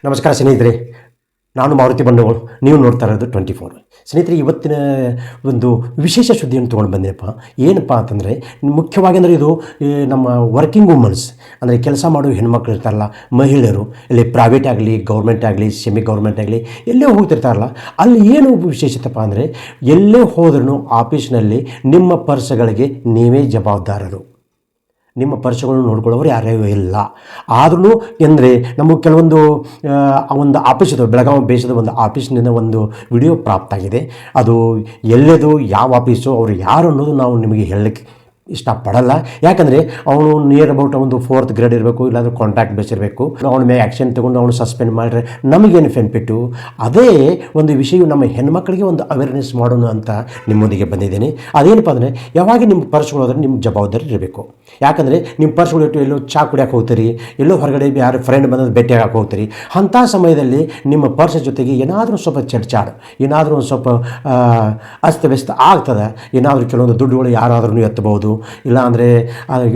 ನಮಸ್ಕಾರ ಸ್ನೇಹಿತರೆ, ನಾನು ಮಾರುತಿ ಬಂಡವಾಳ. ನೀವು ನೋಡ್ತಾ ಇರೋದು 24. ಸ್ನೇಹಿತರೆ, ಇವತ್ತಿನ ಒಂದು ವಿಶೇಷ ಸುದ್ದಿಯನ್ನು ತೊಗೊಂಡು ಬಂದಿನಪ್ಪ. ಏನಪ್ಪ ಅಂತಂದರೆ, ಮುಖ್ಯವಾಗಿ ಅಂದರೆ ಇದು ನಮ್ಮ ವರ್ಕಿಂಗ್ ವುಮನ್ಸ್, ಅಂದರೆ ಕೆಲಸ ಮಾಡೋ ಹೆಣ್ಮಕ್ಳು ಇರ್ತಾರಲ್ಲ, ಮಹಿಳೆಯರು, ಇಲ್ಲಿ ಪ್ರೈವೇಟ್ ಆಗಲಿ ಗೌರ್ಮೆಂಟ್ ಆಗಲಿ ಸೆಮಿ ಗೌರ್ಮೆಂಟ್ ಆಗಲಿ ಎಲ್ಲೇ ಹೋಗ್ತಿರ್ತಾರಲ್ಲ, ಅಲ್ಲಿ ಏನು ವಿಶೇಷತಪ್ಪ ಅಂದರೆ, ಎಲ್ಲೇ ಹೋದ್ರೂ ಆಫೀಸ್ನಲ್ಲಿ ನಿಮ್ಮ ಪರ್ಸ್ಗಳಿಗೆ ನೀವೇ ಜವಾಬ್ದಾರರು. ನಿಮ್ಮ ಪರ್ಸ್ಗಳನ್ನು ನೋಡ್ಕೊಳ್ಳೋರು ಯಾರ್ಯಾರು ಇಲ್ಲ. ಆದ್ರೂ ಅಂದರೆ ನಮಗೆ ಕೆಲವೊಂದು ಒಂದು ಆಫೀಸ್ ಇದೆ, ಬೆಳಗಾವಿ ಬೇಸದ ಒಂದು ಆಫೀಸ್ನಿಂದ ಒಂದು ವಿಡಿಯೋ ಪ್ರಾಪ್ತ ಆಗಿದೆ. ಅದು ಎಲ್ಲದು, ಯಾವ ಆಫೀಸು, ಅವರು ಯಾರು ಅನ್ನೋದು ನಾವು ನಿಮಗೆ ಹೇಳಲಿಕ್ಕೆ ಇಷ್ಟಪಡಲ್ಲ. ಯಾಕಂದರೆ ಅವನು ನಿಯರ್ ಅಬೌಟ್ ಒಂದು 4th ಗ್ರೇಡ್ ಇರಬೇಕು, ಇಲ್ಲಾಂದ್ರೆ ಕಾಂಟ್ರಾಕ್ಟ್ ಬೇಸ್ ಇರಬೇಕು. ಅವನ ಮೇಲೆ ಆ್ಯಕ್ಷನ್ ತೊಗೊಂಡು ಅವನು ಸಸ್ಪೆಂಡ್ ಮಾಡಿದ್ರೆ ನಮಗೇನು ಬೆನಿಫಿಟ್ಟು? ಅದೇ ಒಂದು ವಿಷಯ ನಮ್ಮ ಹೆಣ್ಮಕ್ಳಿಗೆ ಒಂದು ಅವೇರ್ನೆಸ್ ಮಾಡೋಣ ಅಂತ ನಿಮ್ಮೊಂದಿಗೆ ಬಂದಿದ್ದೀನಿ. ಅದೇನಪ್ಪ ಅಂದರೆ, ಯಾವಾಗ ನಿಮ್ಮ ಪರ್ಸ್ಗಳು ಹೋದರೆ ನಿಮ್ಮ ಜವಾಬ್ದಾರಿ ಇರಬೇಕು. ಯಾಕಂದರೆ ನಿಮ್ಮ ಪರ್ಸ್ಗಳು ಇಟ್ಟು ಎಲ್ಲೋ ಚಾ ಕುಡಿಯೋಕೆ ಹೋಗ್ತೀರಿ, ಎಲ್ಲೋ ಹೊರಗಡೆ ಯಾರು ಫ್ರೆಂಡ್ ಬಂದು ಭೇಟಿಯಾಗಕ್ಕೆ ಹೋಗ್ತೀರಿ. ಅಂಥ ಸಮಯದಲ್ಲಿ ನಿಮ್ಮ ಪರ್ಸ್ ಜೊತೆಗೆ ಏನಾದರೂ ಸ್ವಲ್ಪ ಚಡ್ಚಾಡು, ಏನಾದರೂ ಒಂದು ಸ್ವಲ್ಪ ಅಸ್ತವ್ಯಸ್ತ ಆಗ್ತದೆ. ಏನಾದರೂ ಕೆಲವೊಂದು ದುಡ್ಡುಗಳು ಯಾರಾದ್ರೂ ಎತ್ತಬಹುದು, ಇಲ್ಲಾಂದರೆ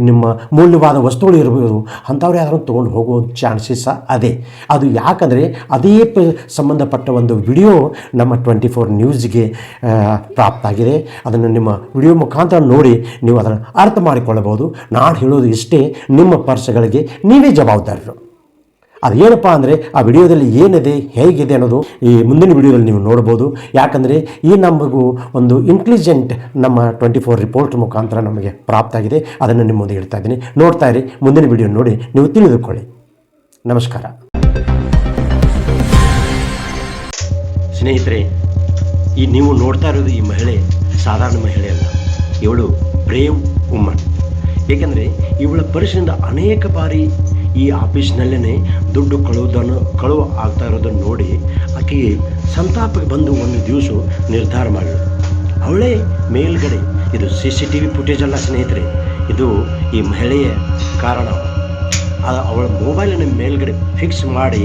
ನಿಮ್ಮ ಮೂಲ್ಯವಾದ ವಸ್ತುಗಳು ಇರ್ಬೋದು, ಅಂಥವ್ರು ಯಾರು ತೊಗೊಂಡು ಹೋಗೋ ಚಾನ್ಸಸ್ ಅದೇ. ಅದು ಯಾಕಂದರೆ ಅದೇ ಸಂಬಂಧಪಟ್ಟ ಒಂದು ವಿಡಿಯೋ ನಮ್ಮ 24 ನ್ಯೂಸ್ಗೆ ಪ್ರಾಪ್ತ ಆಗಿದೆ. ಅದನ್ನು ನಿಮ್ಮ ವಿಡಿಯೋ ಮುಖಾಂತರ ನೋಡಿ ನೀವು ಅದನ್ನು ಅರ್ಥ ಮಾಡಿಕೊಳ್ಳಬಹುದು. ನಾನು ಹೇಳೋದು ಇಷ್ಟೇ, ನಿಮ್ಮ ಪರ್ಸ್ಗಳಿಗೆ ನೀವೇ ಜವಾಬ್ದಾರರು. ಅದೇನಪ್ಪ ಅಂದರೆ, ಆ ವಿಡಿಯೋದಲ್ಲಿ ಏನಿದೆ, ಹೇಗಿದೆ ಅನ್ನೋದು ಈ ಮುಂದಿನ ವಿಡಿಯೋದಲ್ಲಿ ನೀವು ನೋಡ್ಬೋದು. ಯಾಕಂದರೆ ಈ ನಮಗೂ ಒಂದು ಇಂಟೆಲಿಜೆಂಟ್ ನಮ್ಮ 24 ರಿಪೋರ್ಟ್ ಮುಖಾಂತರ ನಮಗೆ ಪ್ರಾಪ್ತ ಆಗಿದೆ. ಅದನ್ನು ನಿಮ್ಮ ಮುಂದೆ ಹೇಳ್ತಾ ಇದ್ದೀನಿ, ನೋಡ್ತಾ ಇರಿ. ಮುಂದಿನ ವಿಡಿಯೋ ನೋಡಿ ನೀವು ತಿಳಿದುಕೊಳ್ಳಿ. ನಮಸ್ಕಾರ ಸ್ನೇಹಿತರೆ. ನೀವು ನೋಡ್ತಾ ಇರೋದು ಈ ಮಹಿಳೆ ಸಾಧಾರಣ ಮಹಿಳೆ ಅಲ್ಲ, ಇವಳು ಬ್ರೇವ್ ವುಮನ್. ಏಕೆಂದರೆ ಇವಳ ಪರಿಶ್ರಮದಿಂದ ಅನೇಕ ಬಾರಿ ಈ ಆಫೀಸ್ನಲ್ಲೇ ದುಡ್ಡು ಕಳುವು ಆಗ್ತಾ ಇರೋದನ್ನು ನೋಡಿ ಆಕೆಗೆ ಸಂತಾಪಕ್ಕೆ ಬಂದು ಒಂದು ದಿವಸ ನಿರ್ಧಾರ ಮಾಡಲು. ಅವಳೇ ಮೇಲ್ಗಡೆ, ಇದು CCTV ಫುಟೇಜ್ ಅಲ್ಲ ಸ್ನೇಹಿತರೆ, ಇದು ಈ ಮಹಿಳೆಯ ಕಾರಣ. ಅವಳ ಮೊಬೈಲನ್ನು ಮೇಲ್ಗಡೆ ಫಿಕ್ಸ್ ಮಾಡಿ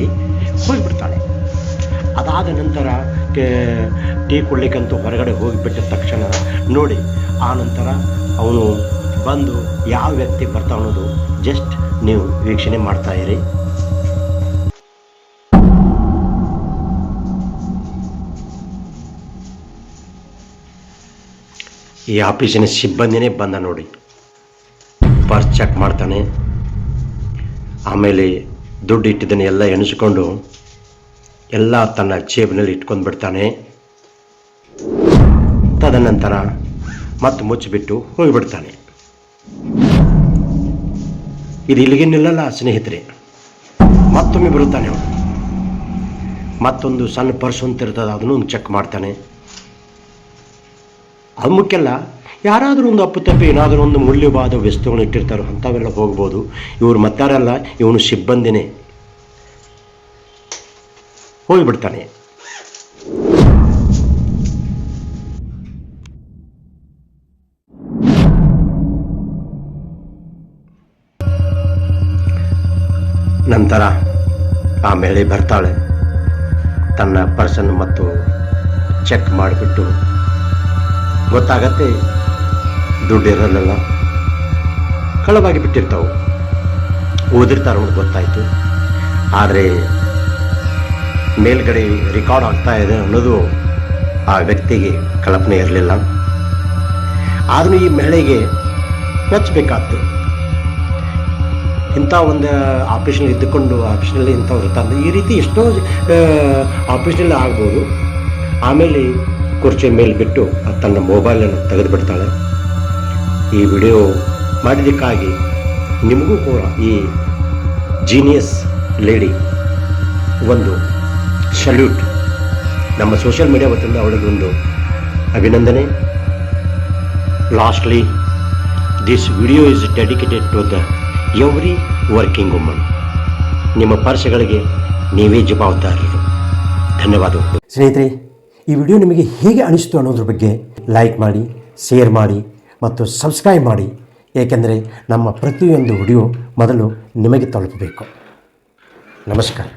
ಹೋಗಿಬಿಡ್ತಾಳೆ. ಅದಾದ ನಂತರ ಟೀ ಕೊಡ್ಲಿಕ್ಕಂತೂ ಹೊರಗಡೆ ಹೋಗಿಬಿಟ್ಟ ತಕ್ಷಣ ನೋಡಿ, ಆ ನಂತರ ಅವನು ಬಂದು ಯಾವ ವ್ಯಕ್ತಿ ಬರ್ತಾ ಅನ್ನೋದು ಜಸ್ಟ್ ನೀವು ವೀಕ್ಷಣೆ ಮಾಡ್ತಾ ಇರಿ. ಈ ಆಫೀಸಿನ ಸಿಬ್ಬಂದಿನೇ ಬಂದ ನೋಡಿ, ಪರ್ಸ್ ಚೆಕ್ ಮಾಡ್ತಾನೆ. ಆಮೇಲೆ ದುಡ್ಡು ಇಟ್ಟಿದ್ದನ್ನು ಎಲ್ಲ ಎಣಿಸ್ಕೊಂಡು ಎಲ್ಲ ತನ್ನ ಜೇಬಿನಲ್ಲಿ ಇಟ್ಕೊಂಡು ಬಿಡ್ತಾನೆ. ತದನಂತರ ಮತ್ತೆ ಮುಚ್ಚಿಬಿಟ್ಟು ಹೋಗಿಬಿಡ್ತಾನೆ. ಇದು ಇಲ್ಲಿಗೆ ನಿಲ್ಲಲ್ಲ ಸ್ನೇಹಿತರೆ, ಮತ್ತೊಮ್ಮೆ ಬರುತ್ತಾನೆ ಅವನು. ಮತ್ತೊಂದು ಸಣ್ಣ ಪರ್ಸ್ ಅಂತ ಇರ್ತದೆ, ಅದನ್ನು ಒಂದು ಚೆಕ್ ಮಾಡ್ತಾನೆ. ಅದು ಮುಖ್ಯ ಅಲ್ಲ, ಯಾರಾದರೂ ಒಂದು ಅಪ್ಪುತಪ್ಪಿ ಏನಾದರೂ ಒಂದು ಮೂಲ್ಯವಾದ ವಸ್ತುಗಳನ್ನು ಇಟ್ಟಿರ್ತಾರೋ ಅಂಥವೆಲ್ಲ ಹೋಗ್ಬೋದು. ಇವರು ಮತ್ತಾರಲ್ಲ, ಇವನು ಸಿಬ್ಬಂದಿನೇ. ಹೋಗಿಬಿಡ್ತಾನೆ. ನಂತರ ಆ ಮಹಿಳೆ ಬರ್ತಾಳೆ, ತನ್ನ ಪರ್ಸನ್ನು ಮತ್ತು ಚೆಕ್ ಮಾಡಿಬಿಟ್ಟು ಗೊತ್ತಾಗತ್ತೆ ದುಡ್ಡು ಇರಲ್ಲ, ಕಳವಾಗಿ ಬಿಟ್ಟಿರ್ತಾವೆ. ಓದಿರ್ತಾರೆ ಅವ್ರಿಗೆ ಗೊತ್ತಾಯಿತು. ಆದರೆ ಮೇಲ್ಗಡೆ ರೆಕಾರ್ಡ್ ಆಗ್ತಾ ಇದೆ ಅನ್ನೋದು ಆ ವ್ಯಕ್ತಿಗೆ ಕಲ್ಪನೆ ಇರಲಿಲ್ಲ. ಆದರೂ ಈ ಮಹಿಳೆಗೆ ಮೆಚ್ಚಬೇಕಾದ್ದು. ಇಂಥ ಒಂದು ಆಫೀಸ್ನಲ್ಲಿ ಇದ್ದುಕೊಂಡು ಆಫೀಸ್ನಲ್ಲಿ ಇಂಥವ್ರು ಇರ್ತಾರೆ, ಈ ರೀತಿ ಎಷ್ಟೋ ಆಫೀಸ್ನಲ್ಲಿ ಆಗ್ಬೋದು. ಆಮೇಲೆ ಕುರ್ಚಿ ಮೇಲೆ ಬಿಟ್ಟು ತನ್ನ ಮೊಬೈಲನ್ನು ತೆಗೆದು ಬಿಡ್ತಾಳೆ. ಈ ವಿಡಿಯೋ ಮಾಡಿದ್ದಕ್ಕಾಗಿ ನಿಮಗೂ ಕೂಡ ಈ ಜೀನಿಯಸ್ ಲೇಡಿ ಒಂದು ಸಲ್ಯೂಟ್. ನಮ್ಮ ಸೋಷಿಯಲ್ ಮೀಡಿಯಾ ವತಿಯಿಂದ ಅವಳಿಗೆ ಒಂದು ಅಭಿನಂದನೆ. Lastly, this video is dedicated to the every working woman. ನಿಮ್ಮ ಪರ್ಸ್ಗಳಿಗೆ ನೀವೇ ಜವಾಬ್ದಾರರು. ಧನ್ಯವಾದಗಳು ಸ್ನೇಹಿತರೆ. ಈ ವಿಡಿಯೋ ನಿಮಗೆ ಹೇಗೆ ಅನಿಸ್ತು ಅನ್ನೋದ್ರ ಬಗ್ಗೆ ಲೈಕ್ ಮಾಡಿ, ಶೇರ್ ಮಾಡಿ ಮತ್ತು ಸಬ್ಸ್ಕ್ರೈಬ್ ಮಾಡಿ. ಏಕೆಂದರೆ ನಮ್ಮ ಪ್ರತಿಯೊಂದು ವಿಡಿಯೋ ಮೊದಲು ನಿಮಗೆ ತಲುಪಬೇಕು. ನಮಸ್ಕಾರ.